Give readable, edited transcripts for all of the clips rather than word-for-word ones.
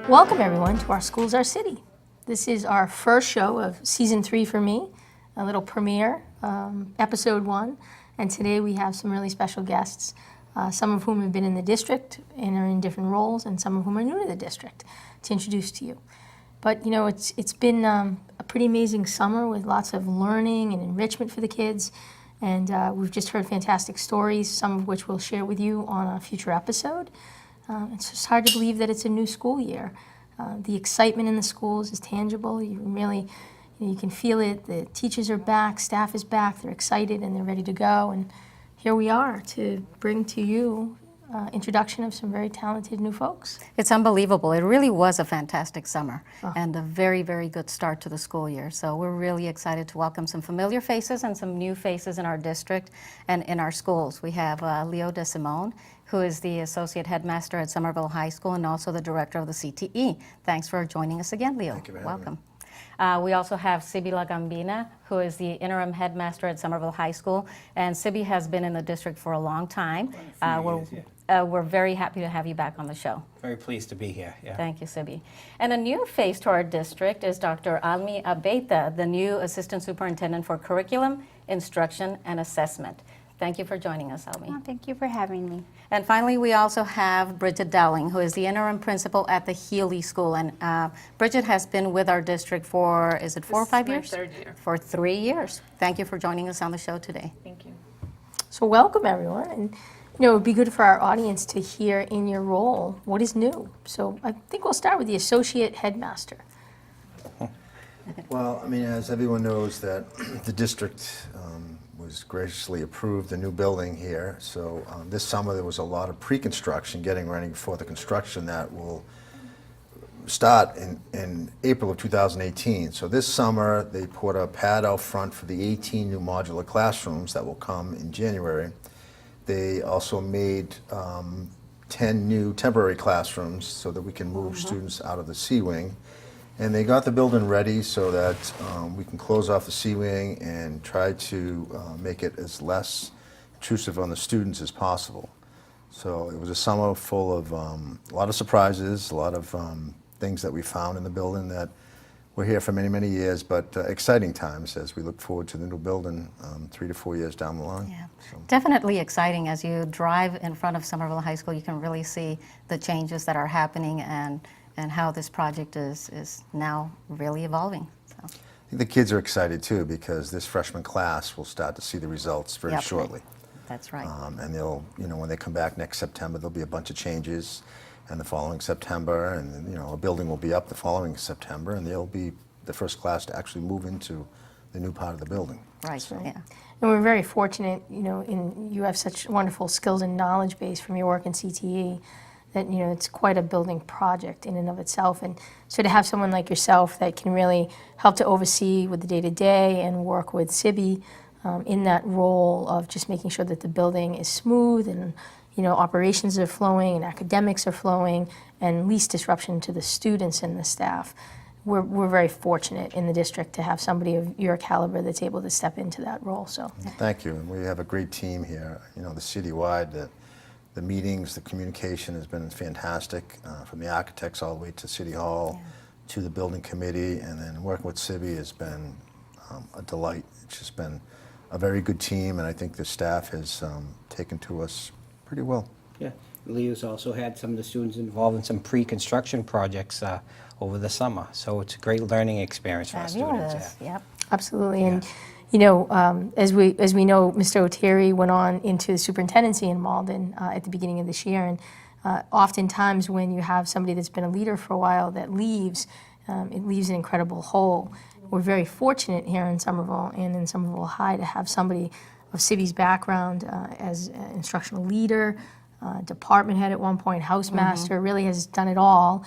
Welcome everyone to Our Schools, Our City. This is our first show of season 3 for me, a little premiere, episode 1. And today we have some really special guests, some of whom have been in the district and are in different roles, and some of whom are new to the district, to introduce to you. But you know, it's been a pretty amazing summer with lots of learning and enrichment for the kids. And we've just heard fantastic stories, some of which we'll share with you on a future episode. It's just hard to believe that it's a new school year. The excitement in the schools is tangible. You can feel it. The teachers are back, staff is back, they're excited and they're ready to go. And here we are to bring to you introduction of some very talented new folks. It's unbelievable. It really was a fantastic summer and a very, very good start to the school year. So we're really excited to welcome some familiar faces and some new faces in our district and in our schools. We have Leo DeSimone, who is the Associate Headmaster at Somerville High School and also the Director of the CTE. Thanks for joining us again, Leo. Thank you for Welcome. We also have Sibila Gambina, who is the Interim Headmaster at Somerville High School. And Sibi has been in the district for a long time. We're very happy to have you back on the show. Very pleased to be here. Yeah. Thank you, Sibi. And a new face to our district is Dr. Almi Abeta, the new Assistant Superintendent for Curriculum, Instruction, and Assessment. Thank you for joining us, Almi. Oh, thank you for having me. And finally, we also have Bridget Dowling, who is the interim principal at the Healy School. And Bridget has been with our district for, is it 4 or 5 years? This is my 3rd year. For 3 years. Thank you for joining us on the show today. Thank you. So welcome everyone. And you know, it would be good for our audience to hear in your role what is new. So I think we'll start with the Associate Headmaster. Well, I mean, as everyone knows, that the district was graciously approved a new building here. So this summer there was a lot of pre-construction getting ready for the construction that will start in April of 2018. So this summer they put a pad out front for the 18 new modular classrooms that will come in January. They also made 10 new temporary classrooms so that we can move students out of the C wing. And they got the building ready so that we can close off the C wing and try to make it as less intrusive on the students as possible. So it was a summer full of a lot of surprises, a lot of things that we found in the building that were here for many, many years, but exciting times as we look forward to the new building 3 to 4 years down the line. Yeah, So. definitely exciting. As you drive in front of Somerville High School, you can really see the changes that are happening and how this project is now really evolving. So. I think the kids are excited too because this freshman class will start to see the results very Yep. shortly. That's right. And they'll, when they come back next September, there'll be a bunch of changes, and the following September, and a building will be up the following September, and they'll be the first class to actually move into the new part of the building. Right, So. yeah. And we're very fortunate, you have such wonderful skills and knowledge base from your work in CTE that, it's quite a building project in and of itself. And so to have someone like yourself that can really help to oversee with the day-to-day and work with Sibi in that role of just making sure that the building is smooth and, operations are flowing and academics are flowing and least disruption to the students and the staff. We're very fortunate in the district to have somebody of your caliber that's able to step into that role. So Thank you. And we have a great team here, the citywide. The meetings, the communication has been fantastic, from the architects all the way to City Hall, to the building committee, and then working with Sibi has been a delight. It's just been a very good team, and I think the staff has taken to us pretty well. Yeah. Leo's also had some of the students involved in some pre-construction projects over the summer, so it's a great learning experience for our students. Fabulous, yep. absolutely. And as we know, Mr. O'Terry went on into the superintendency in Malden at the beginning of this year, and oftentimes when you have somebody that's been a leader for a while that leaves, it leaves an incredible hole. We're very fortunate here in Somerville and in Somerville High to have somebody of Sibi's background as an instructional leader, department head at one point, housemaster, really has done it all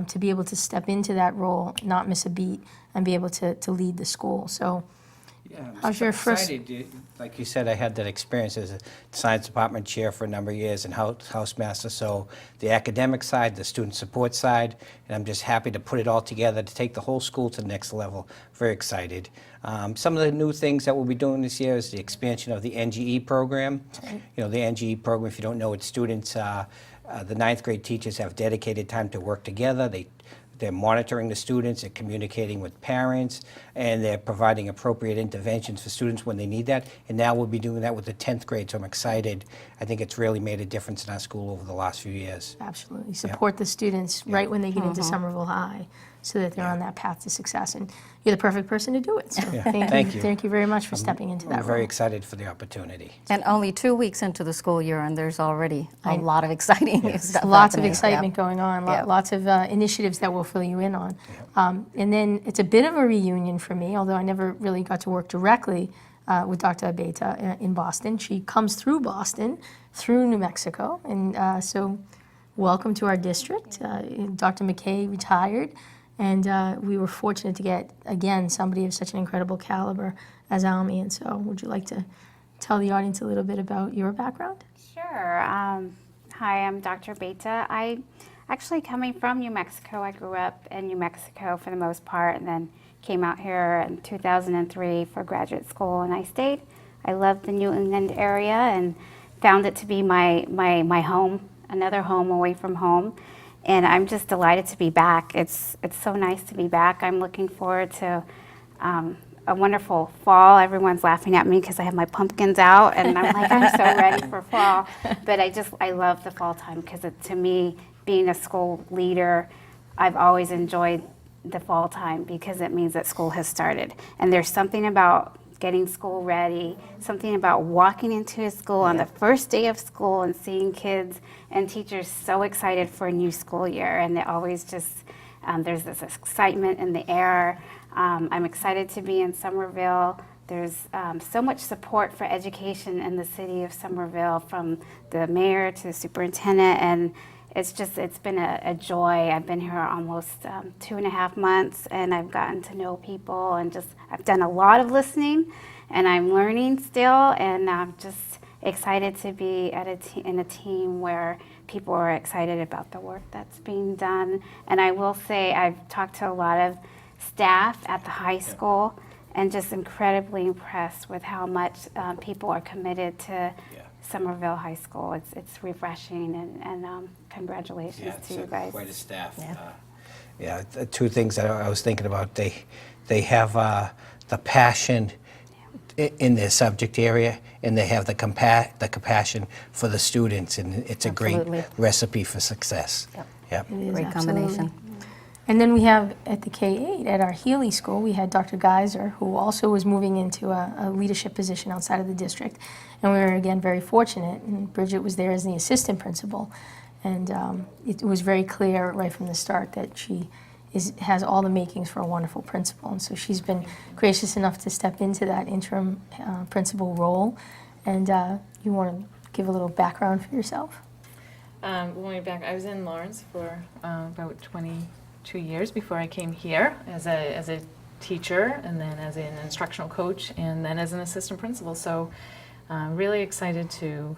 to be able to step into that role, not miss a beat, and be able to lead the school. So. Yeah, I'm How's your first- excited. Like you said, I had that experience as a science department chair for a number of years and housemaster. So the academic side, the student support side, and I'm just happy to put it all together to take the whole school to the next level. Very excited. Some of the new things that we'll be doing this year is the expansion of the NGE program. The NGE program, if you don't know, it's students The ninth grade teachers have dedicated time to work together. They're monitoring the students, they're communicating with parents, and they're providing appropriate interventions for students when they need that. And now we'll be doing that with the 10th grade, so I'm excited. I think it's really made a difference in our school over the last few years. Absolutely. Support the students right when they get into Somerville High so that they're on that path to success. And you're the perfect person to do it. So Thank you. Thank you very much for stepping into that I'm very role. excited for the opportunity. And only 2 weeks into the school year, and there's already a lot of exciting new stuff Lots of happening. excitement going on, Yeah. lots of initiatives that we'll fill you in on. And then it's a bit of a reunion for me, although I never really got to work directly with Dr. Abeta in Boston. She comes through Boston, through New Mexico, and so welcome to our district. Dr. McKay retired, and we were fortunate to get, again, somebody of such an incredible caliber as Almi. And so would you like to tell the audience a little bit about your background? Sure. Hi, I'm Dr. Beta. I actually coming from New Mexico. I grew up in New Mexico for the most part, and then came out here in 2003 for graduate school, and I stayed. I loved the New England area and found it to be my home, another home away from home. And I'm just delighted to be back. It's so nice to be back. I'm looking forward to a wonderful fall. Everyone's laughing at me because I have my pumpkins out, and I'm like, I'm so ready for fall. But I love the fall time because to me, being a school leader, I've always enjoyed the fall time because it means that school has started. And there's something about getting school ready, something about walking into a school on the first day of school and seeing kids and teachers so excited for a new school year. And it always just, there's this excitement in the air. I'm excited to be in Somerville. There's so much support for education in the city of Somerville, from the mayor to the superintendent, and it's been a joy. I've been here almost 2.5 months, and I've gotten to know people, and I've done a lot of listening, and I'm learning still, and I'm just excited to be in a team where people are excited about the work that's being done. And I will say I've talked to a lot of staff at the high school, and just incredibly impressed with how much people are committed to Somerville High School. It's refreshing, and congratulations to you guys. Quite a staff. Yeah. The two things that I was thinking about, they have the passion in their subject area, and they have the compassion for the students, and it's a Absolutely. great recipe for success. Yep. It is, Great absolutely. combination. And then we have at the K-8, at our Healy School, we had Dr. Geiser, who also was moving into a leadership position outside of the district. And we were, again, very fortunate. And Bridget was there as the assistant principal. And it was very clear right from the start that she has all the makings for a wonderful principal. And so she's been gracious enough to step into that interim principal role. And you want to give a little background for yourself? Going back, I was in Lawrence for about 22 years before I came here as a teacher, and then as an instructional coach, and then as an assistant principal. So really excited to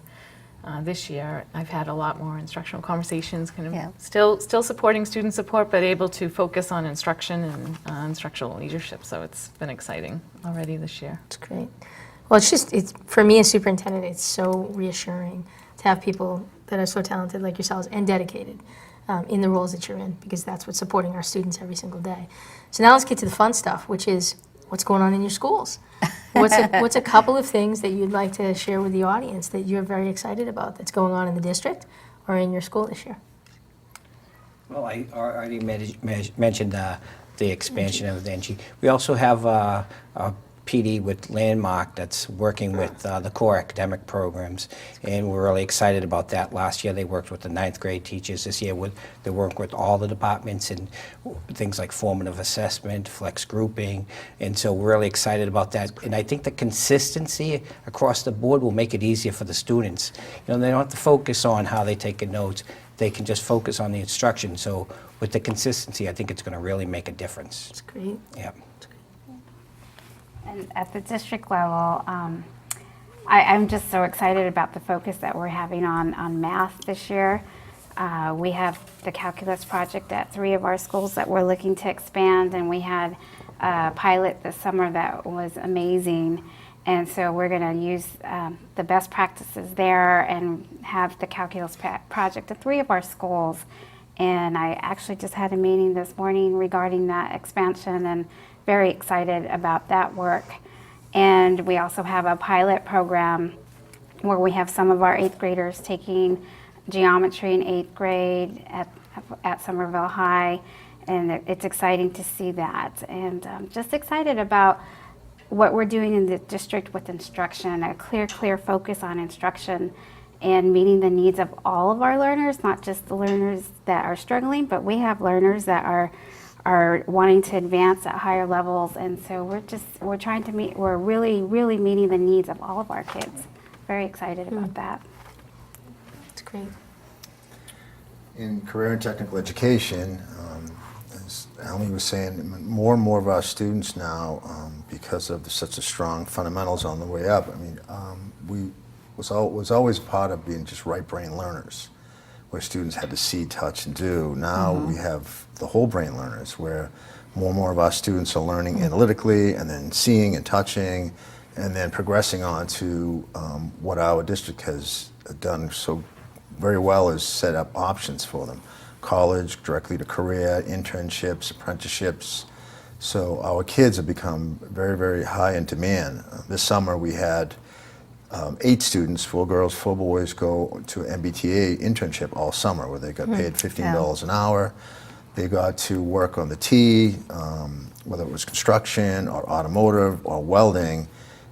this year. I've had a lot more instructional conversations, still supporting student support, but able to focus on instruction and instructional leadership. So it's been exciting already this year. It's great. Well, it's for me as superintendent, it's so reassuring to have people that are so talented like yourselves and dedicated in the roles that you're in, because that's what's supporting our students every single day. So now let's get to the fun stuff, which is what's going on in your schools. What's a couple of things that you'd like to share with the audience that you're very excited about that's going on in the district or in your school this year? Well, I already mentioned the expansion of the NG. We also have a PD with Landmark that's working with the core academic programs, and we're really excited about that. Last year they worked with the 9th grade teachers. This year they work with all the departments and things like formative assessment, flex grouping, and so we're really excited about that. And I think the consistency across the board will make it easier for the students. You know, they don't have to focus on how they take notes. They can just focus on the instruction. So with the consistency, I think it's going to really make a difference. It's great. Yep. And at the district level, I'm just so excited about the focus that we're having on math this year. We have the calculus project at 3 of our schools that we're looking to expand, and we had a pilot this summer that was amazing. And so we're going to use the best practices there and have the calculus project at 3 of our schools. And I actually just had a meeting this morning regarding that expansion and very excited about that work. And we also have a pilot program where we have some of our 8th graders taking geometry in 8th grade at Somerville High. And it's exciting to see that. And just excited about what we're doing in the district with instruction, a clear focus on instruction and meeting the needs of all of our learners, not just the learners that are struggling, but we have learners that are wanting to advance at higher levels. And so we're trying to meet, we're really meeting the needs of all of our kids. Very excited about that. It's great. In career and technical education, as Almy was saying, more and more of our students now, because of such a strong fundamentals on the way up, I mean, was always a part of being just right brain learners, where students had to see, touch, and do. Now we have the whole brain learners, where more and more of our students are learning analytically, and then seeing and touching, and then progressing on to what our district has done so very well is set up options for them. College, directly to career, internships, apprenticeships. So our kids have become very high in demand. This summer we had 8 students, 4 girls, 4 boys, go to an MBTA internship all summer where they got paid $15 an hour. They got to work on the T, whether it was construction or automotive or welding.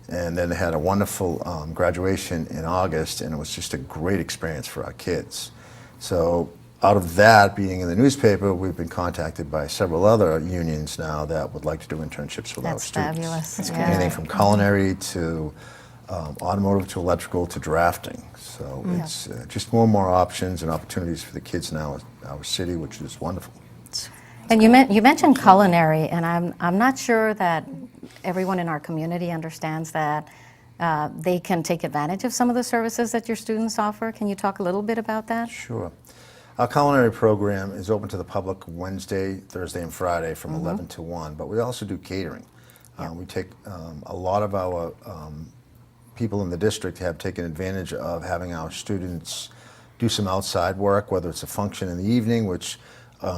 And then they had a wonderful graduation in August, and it was just a great experience for our kids. So out of that, being in the newspaper, we've been contacted by several other unions now that would like to do internships with our That's students. fabulous. That's great. Anything from culinary to automotive to electrical to drafting. So it's just more and more options and opportunities for the kids now in our city, which is wonderful. And you mentioned culinary, and I'm not sure that everyone in our community understands that they can take advantage of some of the services that your students offer. Can you talk a little bit about that? Sure. Our culinary program is open to the public Wednesday, Thursday, and Friday from 11 to 1, but we also do catering. We take a lot of our people in the district have taken advantage of having our students do some outside work, whether it's a function in the evening, which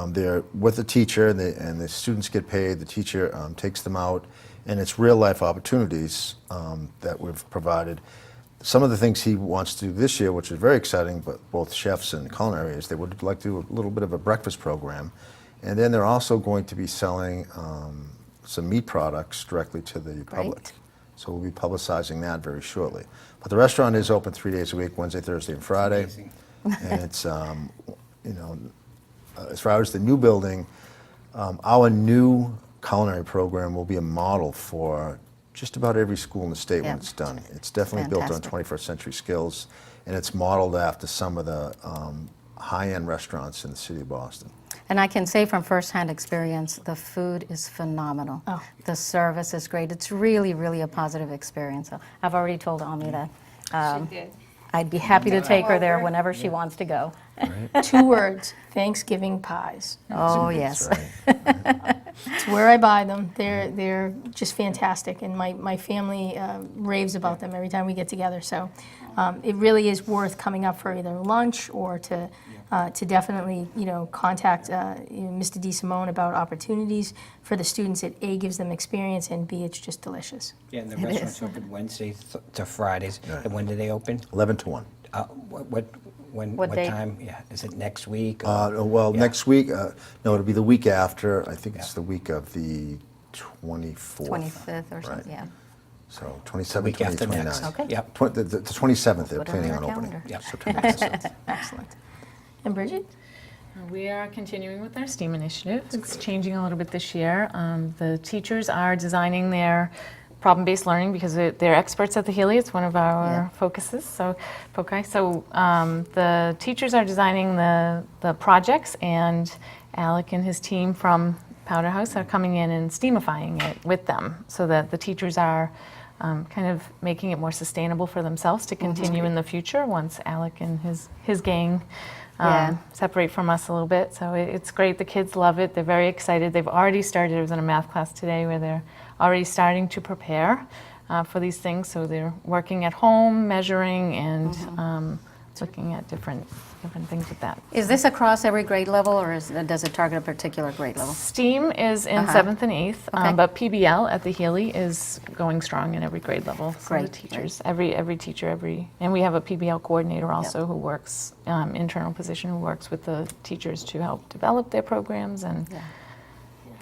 they're with a teacher, and the students get paid. The teacher takes them out, and it's real-life opportunities that we've provided. Some of the things he wants to do this year, which is very exciting, but both chefs and culinary, is they would like to do a little bit of a breakfast program. And then they're also going to be selling some meat products directly to the public. So we'll be publicizing that very shortly. But the restaurant is open 3 days a week, Wednesday, Thursday, and Friday. Amazing. And it's, as far as the new building, our new culinary program will be a model for just about every school in the state when it's done. It's definitely built on Fantastic. 21st century skills, and it's modeled after some of the high-end restaurants in the city of Boston. And I can say from firsthand experience, the food is phenomenal. Oh. The service is great. It's really a positive experience. So I've already told Ami that I'd be happy to take her there whenever she wants to go. 2 words, Thanksgiving pies. Oh, yes. That's right. It's where I buy them. They're just fantastic, and my family raves about them every time we get together. So it really is worth coming up for either lunch or to definitely contact Mr. DeSimone about opportunities for the students. It A, gives them experience, and B, it's just delicious. Yeah, and the restaurant's open Wednesdays to Fridays. Right. And when do they open? 11 to 1. What date? Time? Yeah, is it next week? Well, Yeah. next week, no, it'll be the week after. I think it's the week of the 24th. 25th or something, Right. yeah. So 27th, Week after 29th. next. Okay. Yep. The 27th, they're Put it planning on on our opening. calendar. Yep. September 27th. Excellent. And Bridget? We are continuing with our STEAM initiative. It's changing a little bit this year. The teachers are designing their problem-based learning because they're experts at the Healy. It's one of our focuses. So the teachers are designing the projects, and Alec and his team from Powder House are coming in and STEAMifying it with them so that the teachers are kind of making it more sustainable for themselves to continue in the future once Alec and his gang separate from us a little bit. So it's great. The kids love it. They're very excited. They've already started. I was in a math class today where they're already starting to prepare for these things. So they're working at home, measuring, and looking at different things with that. Is this across every grade level, or does it target a particular grade level? STEAM is in 7th and 8th, Okay. but PBL at the Healy is going strong in every grade level. So Great, the teachers, every teacher, and we have a PBL coordinator also who works, internal position, who works with the teachers to help develop their programs. And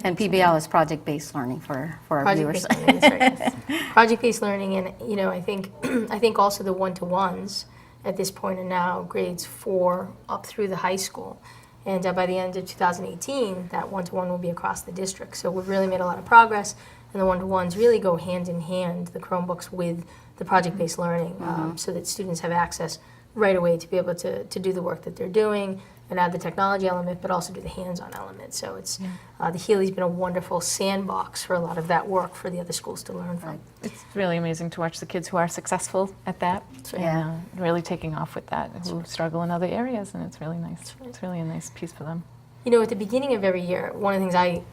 And PBL is project-based learning for our viewers. Project-based learning, that's right. Project-based learning, and I think also the one-to-ones at this point are now grades 4 up through the high school. And by the end of 2018, that one-to-one will be across the district. So we've really made a lot of progress, and the one-to-ones really go hand in hand, the Chromebooks with the project-based learning, so that students have access right away to be able to do the work that they're doing and add the technology element, but also do the hands-on element. So it's the Healy's been a wonderful sandbox for a lot of that work for the other schools to learn from. it's really amazing to watch the kids who are successful at that, right. and really taking off with that, who struggle in other areas, and it's really nice. right. It's really a nice piece for them. You know, at the beginning of every year, one of the things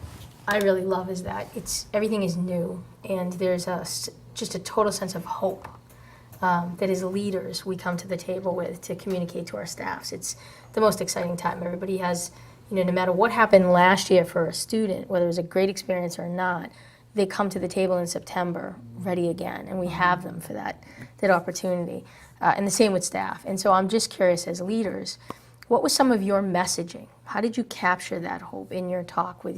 I really love is that everything is new, and there's just a total sense of hope that as leaders we come to the table with to communicate to our staffs. It's the most exciting time. Everybody has, no matter what happened last year for a student, whether it was a great experience or not, they come to the table in September ready again, and we have them for that opportunity. And the same with staff. And so I'm just curious, as leaders, what was some of your messaging? How did you capture that hope in your talk with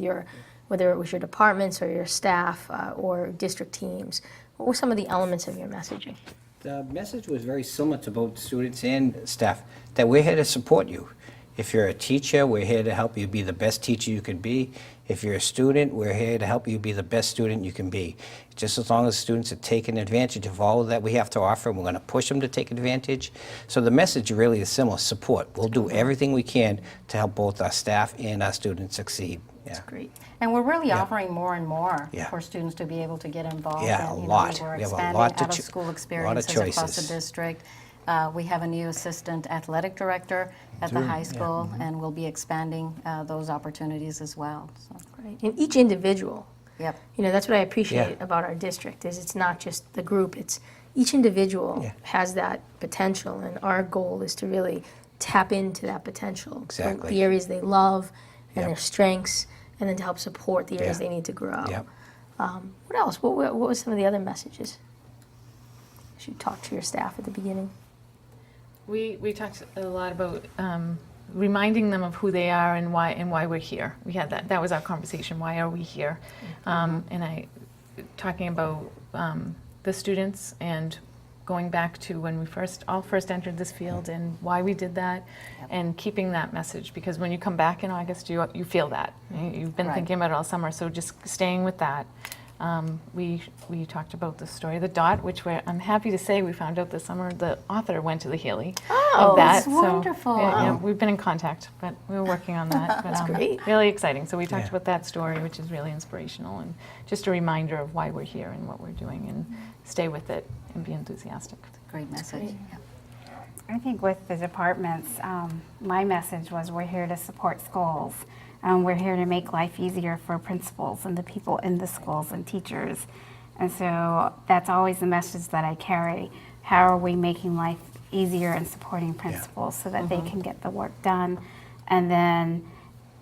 whether it was your departments or your staff or district teams? What were some of the elements of your messaging? The message was very similar to both students and staff, that we're here to support you. If you're a teacher, we're here to help you be the best teacher you can be. If you're a student, we're here to help you be the best student you can be. Just as long as students are taking advantage of all that we have to offer, we're going to push them to take advantage. So the message really is similar, support. We'll do everything we can to help both our staff and our students succeed. Yeah. Great. And we're really offering more and more Yeah. for students to be able to get involved. Yeah, and, a lot. We're We have a expanding lot to out-of-school a lot of experiences across the choices. district. We have a new assistant athletic director at the high school, and we'll be expanding those opportunities as well. So, Right. And each individual, yep. that's what I appreciate Yeah. about our district, is it's not just the group, it's each individual Yeah. has that potential, and our goal is to really tap into that potential. Exactly. The areas they love and Yep. their strengths, and then to help support the areas Yeah. they need to grow. Yep. What else? What were some of the other messages? You should talk to your staff at the beginning. We talked a lot about reminding them of who they are and why we're here. We had that was our conversation. Why are we here? And talking about the students and going back to when we first entered this field and why we did that, and keeping that message, because when you come back in August, you feel that. You've been Right. thinking about it all summer, so just staying with that. We talked about the story of the dot, which I'm happy to say we found out this summer the author went to the Healy of that. that's So, wonderful. yeah, we've been in contact, but we were working on that. But, great. Really exciting. So we talked Yeah. about that story, which is really inspirational, and just a reminder of why we're here and what we're doing, and stay with it and be enthusiastic. Great message. great. Yep. I think with the departments, my message was we're here to support schools. We're here to make life easier for principals and the people in the schools and teachers. And so that's always the message that I carry. How are we making life easier and supporting principals so that they can get the work done? And then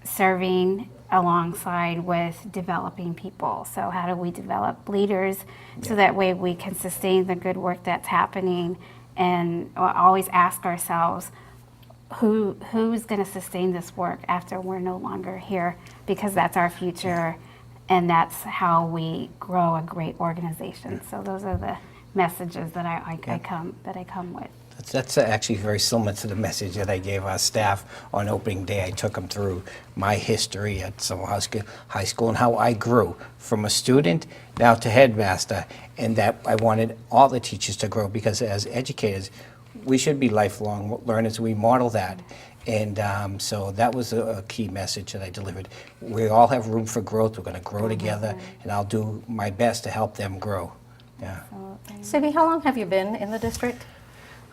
serving alongside with developing people. So how do we develop leaders so that way we can sustain the good work that's happening, and always ask ourselves, who's going to sustain this work after we're no longer here, because that's our future and that's how we grow a great organization. So those are the messages that I come with. That's actually very similar to the message that I gave our staff on opening day. I took them through my history at Summer High School and how I grew from a student now to headmaster, and that I wanted all the teachers to grow, because as educators, we should be lifelong learners. We model that. And so that was a key message that I delivered. We all have room for growth. We're going to grow together, and I'll do my best to help them grow. Yeah. Sibby, how long have you been in the district?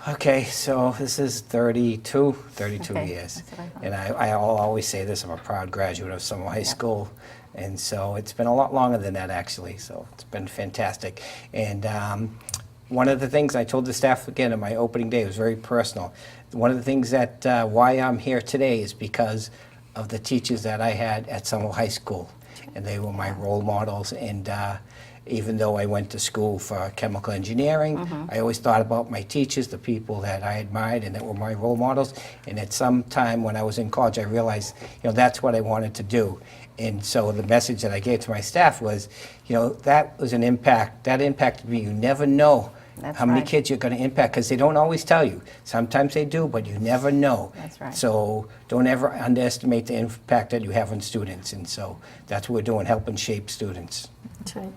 Okay, so this is 32 Okay, years. that's what I thought. And I'll always say this, I'm a proud graduate of Summer High School. And so it's been a lot longer than that, actually, so it's been fantastic. And one of the things I told the staff again on my opening day, it was very personal. One of the things that why I'm here today is because of the teachers that I had at Somerville High School, and they were my role models. And even though I went to school for chemical engineering, I always thought about my teachers, the people that I admired and that were my role models. And at some time when I was in college, I realized, that's what I wanted to do. And so the message that I gave to my staff was, that was an impact. That impacted me. You never know That's how many right. kids you're going to impact, because they don't always tell you. Sometimes they do, but you never know. That's right. So don't ever underestimate the impact that you have on students. And so that's what we're doing, helping shape students. That's right.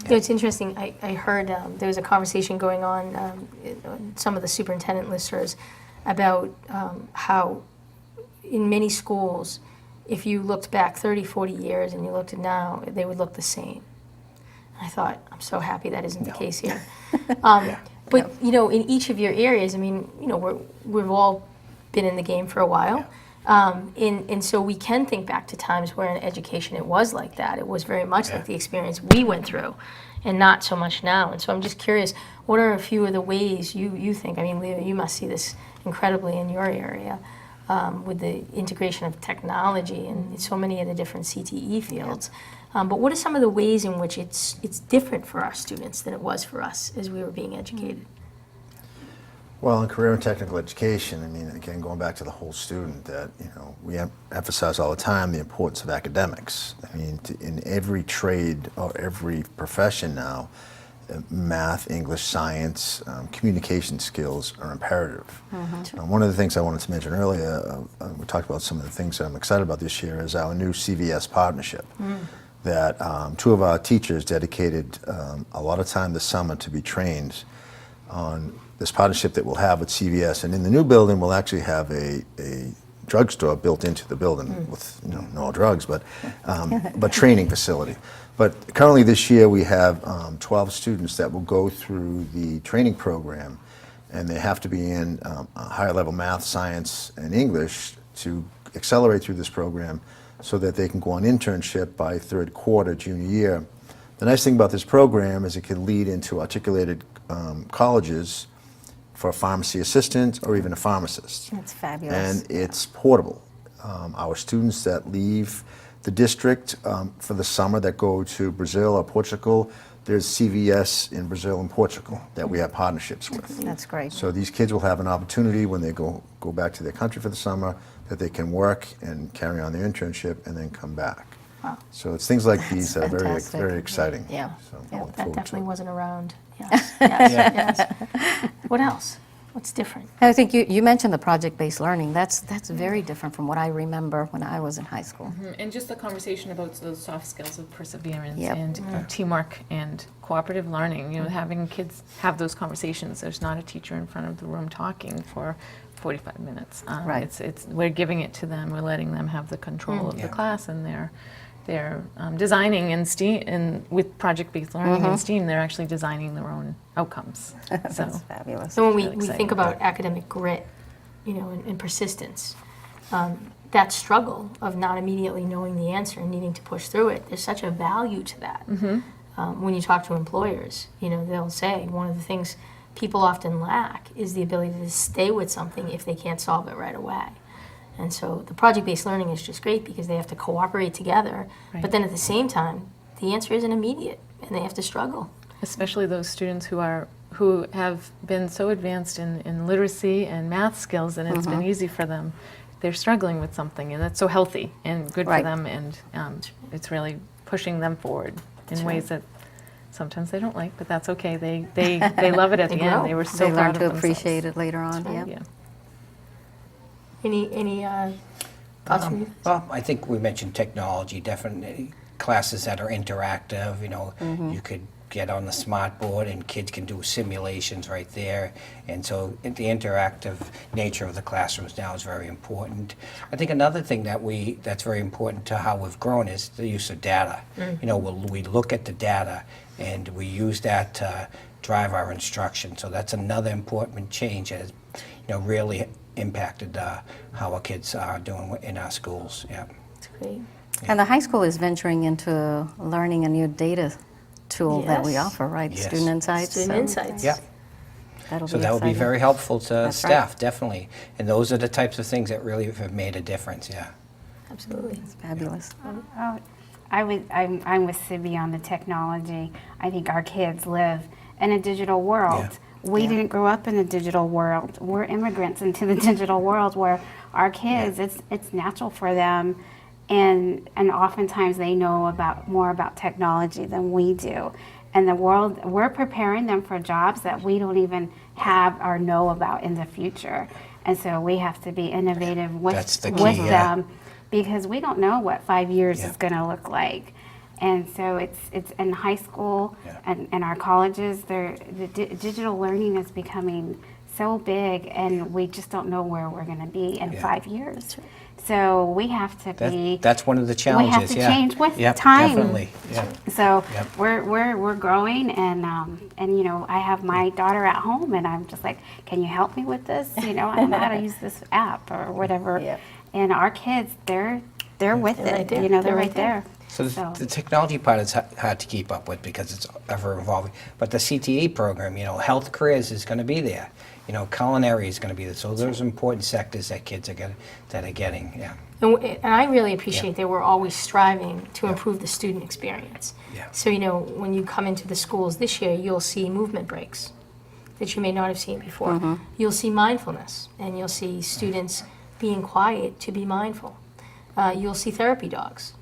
It's interesting. I heard there was a conversation going on in some of the superintendent listservs about how in many schools, if you looked back 30, 40 years and you looked at now, they would look the same. I thought, I'm so happy that isn't the case here. But, in each of your areas, we've all been in the game for a while. And so we can think back to times where in education it was like that. It was very much like the experience we went through and not so much now. And so I'm just curious, what are a few of the ways you think, Leo, you must see this incredibly in your area, with the integration of technology and so many of the different CTE fields. But what are some of the ways in which it's different for our students than it was for us as we were being educated? Well, in career and technical education, again, going back to the whole student, that we emphasize all the time the importance of academics. In every trade or every profession now, math, English, science, communication skills are imperative. One of the things I wanted to mention earlier, we talked about some of the things that I'm excited about this year, is our new CVS partnership. That two of our teachers dedicated a lot of time this summer to be trained on this partnership that we'll have with CVS. And in the new building, we'll actually have a drugstore built into the building with no drugs, but training facility. But currently this year we have 12 students that will go through the training program, and they have to be in higher level math, science, and English to accelerate through this program so that they can go on internship by third quarter junior year. The nice thing about this program is it can lead into articulated colleges for a pharmacy assistant or even a pharmacist. That's fabulous. And it's portable. Our students that leave the district for the summer that go to Brazil or Portugal, there's CVS in Brazil and Portugal that we have partnerships with. That's great. So these kids will have an opportunity when they go back to their country for the summer that they can work and carry on their internship and then come back. Wow. So it's things like these that are very, fantastic. very exciting. Yeah. So Yeah. I look That forward to definitely it. wasn't around. Yes, yes. What else? What's different? I think you mentioned the project-based learning. That's very different from what I remember when I was in high school. And just the conversation about those soft skills of perseverance Yep. and teamwork and cooperative learning, having kids have those conversations. There's not a teacher in front of the room talking for 45 minutes. Right. It's we're giving it to them. We're letting them have the control of Yeah. the class, and they're designing in STEAM, and with project-based learning in STEAM, they're actually designing their own outcomes. So That's fabulous. So when we really think exciting. about academic grit, and persistence, that struggle of not immediately knowing the answer and needing to push through it, there's such a value to that. When you talk to employers, they'll say one of the things people often lack is the ability to stay with something if they can't solve it right away. And so the project-based learning is just great because they have to cooperate together, Right. but then at the same time, the answer isn't immediate and they have to struggle. especially those students who have been so advanced in literacy and math skills, and it's been easy for them. They're struggling with something, and that's so healthy and good Right. for them, and it's really pushing them forward in ways that sometimes they don't like, but that's okay. They love it at They the grow. end. They were so They proud learn of to themselves. appreciate it later on. Yep. Yeah. Any thoughts from you? Well, I think we mentioned technology, definitely classes that are interactive, you could get on the smart board and kids can do simulations right there. And so the interactive nature of the classrooms now is very important. I think another thing that's very important to how we've grown is the use of data. We look at the data and we use that to drive our instruction. So that's another important change that has, really impacted how our kids are doing in our schools. Yeah. That's great. And the high school is venturing into learning a new data tool that we Yes. offer, right? Yes. Student Insights. Student so insights. Yeah. That'll So be that would be exciting. very helpful to That's right. staff, definitely. And those are the types of things that really have made a difference, yeah. Absolutely. It's fabulous. Oh, I'm with Sibby on the technology. I think our kids live in a digital world. We didn't grow up in a digital world. We're immigrants into the digital world where our kids, it's natural for them, and oftentimes they know more about technology than we do. And the world, we're preparing them for jobs that we don't even have or know about in the future. And so we have to be innovative That's with the key, yeah. them, because we don't know what 5 years Yeah. is going to look like. And so it's in high school Yeah. and our colleges, digital learning is becoming so big, and we just don't know where we're going to be in Yeah. 5 years. So we have to be. That's one of the challenges, to yeah. change with Yep, time. Definitely, yeah. So Yep. we're growing, and you know, I have my daughter at home, and I'm just like, can you help me with this? You know, I don't know how to use this app or whatever. Yep. And our kids, they're with They're it. right there. You know, They're they're right right there. So the technology part is hard to keep up with because it's ever evolving. But the CTE program, you know, health careers is going to be there. You know, culinary is going to be there. So those are important sectors that kids are getting, yeah. And I really appreciate that we're always striving to improve the student experience. Yeah. So, you know, when you come into the schools this year, you'll see movement breaks that you may not have seen before. You'll see mindfulness, and you'll see students being quiet to be mindful. You'll see therapy dogs.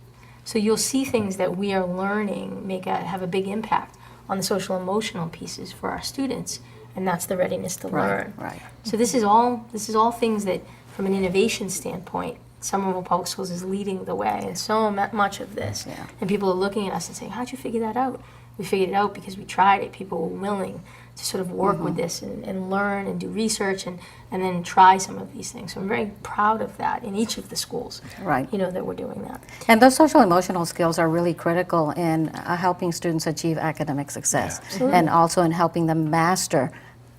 So you'll see things that we are learning have a big impact on the social emotional pieces for our students, and that's the readiness to learn. Right. So this is all things that, from an innovation standpoint, Somerville Public Schools is leading the way in so much of this. Yeah. And people are looking at us and saying, how'd you figure that out? We figured it out because we tried it. People were willing to sort of work with this and learn and do research and then try some of these things. So I'm very proud of that in each of the schools, Right. you know, that we're doing that. And those social emotional skills are really critical in helping students achieve academic success, and also in helping them master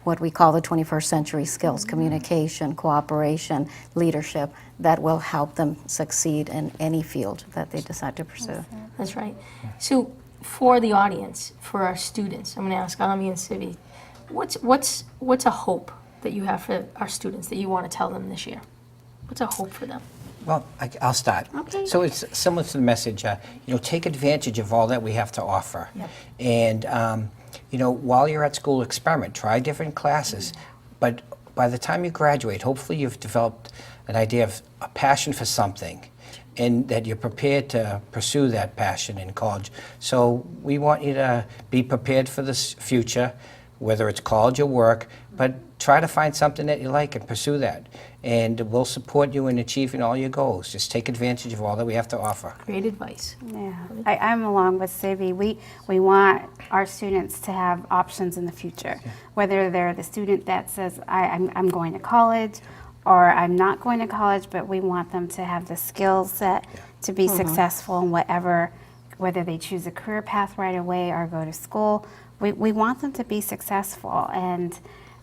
what we call the 21st century skills: communication, cooperation, leadership, that will help them succeed in any field that they decide to pursue. That's right. So for the audience, for our students, I'm going to ask Ami and Sivi, what's a hope that you have for our students that you want to tell them this year? What's a hope for them? Well, I'll start. Okay. So it's similar to the message, you know, take advantage of all that we have to offer. Yep. And, you know, while you're at school, experiment, try different classes. But by the time you graduate, hopefully you've developed an idea of a passion for something and that you're prepared to pursue that passion in college. So we want you to be prepared for this future, whether it's college or work, but try to find something that you like and pursue that. And we'll support you in achieving all your goals. Just take advantage of all that we have to offer. Great advice. Yeah, I'm along with Sibby. We want our students to have options in the future, whether they're the student that says, I'm going to college, or I'm not going to college, but we want them to have the skill set to be successful in whatever, whether they choose a career path right away or go to school. We want them to be successful, and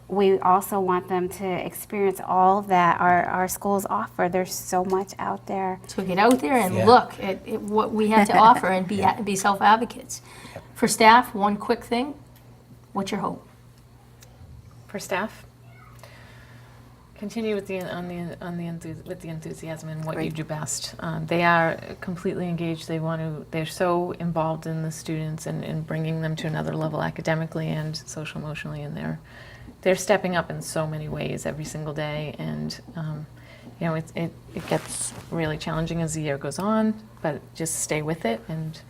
we also want them to experience all that our schools offer. There's so much out there. So get out there and Yeah. look at what we have to offer and be self-advocates. For staff, one quick thing, what's your hope? For staff, continue with the enthusiasm and what you do best. They are completely engaged. They're so involved in the students and in bringing them to another level academically and social emotionally, and they're stepping up in so many ways every single day. And you know, it gets really challenging as the year goes on, but just stay with it and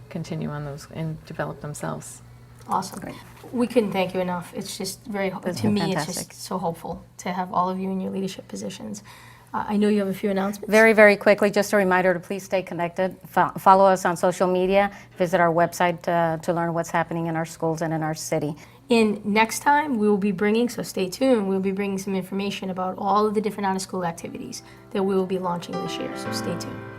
continue on those and develop themselves. Awesome. Great. We couldn't thank you enough. It's just That's to me, it's fantastic. just so hopeful to have all of you in your leadership positions. I know you have a few announcements. Very, very quickly, just a reminder to please stay connected. Follow us on social media. Visit our website to learn what's happening in our schools and in our city. And next time we will be bringing, so stay tuned, we'll be bringing some information about all of the different out-of-school activities that we will be launching this year, so stay tuned.